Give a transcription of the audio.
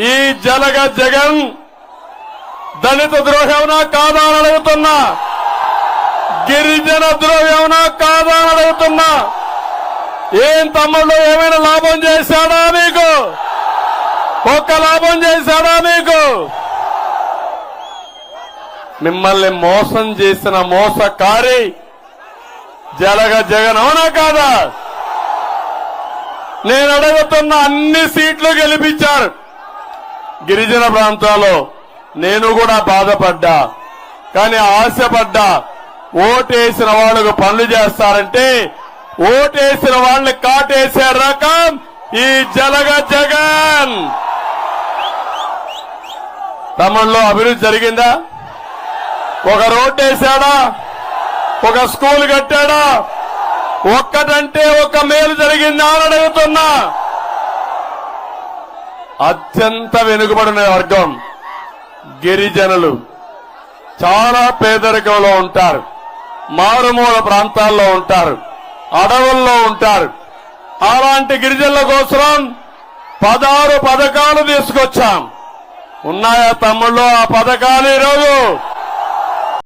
ఈ జగన్ దళిత ద్రోహేమనా కాదా అని అడుగుతున్నా, గిరిజన ద్రోహేమనా కాదా అని అడుగుతున్నా. ఏం తమ్ముళ్ళు ఏమైనా లాభం చేశాడా మీకు? ఒక్క లాభం చేశాడా మీకు? మిమ్మల్ని మోసం చేసిన మోసకారి జగన్ అవునా కాదా? నేను అడుగుతున్న అన్ని సీట్లు గెలిపించారు గిరిజన ప్రాంతాల్లో. నేను కూడా బాధపడ్డా, కానీ ఆశపడ్డా. ఓటేసిన వాళ్ళకు పనులు చేస్తారంటే ఓటేసిన వాళ్ళని కాటేసే రకం ఈ జగన్. తమిళలో అభివృద్ధి జరిగిందా? ఒక రోడ్డు వేశాడా? ఒక స్కూల్ కట్టాడా? ఒక్కటంటే ఒక మేలు జరిగిందా అని అడుగుతున్నా. అత్యంత వెనుకబడిన వర్గం గిరిజనులు చాలా పేదరికంలో ఉంటారు, మారుమూల ప్రాంతాల్లో ఉంటారు, అడవుల్లో ఉంటారు. అలాంటి గిరిజనుల కోసం 16 పథకాలు తీసుకొచ్చాం. ఉన్నాయా తమ్ముళ్ళు ఆ పథకాలు? ఈరోజు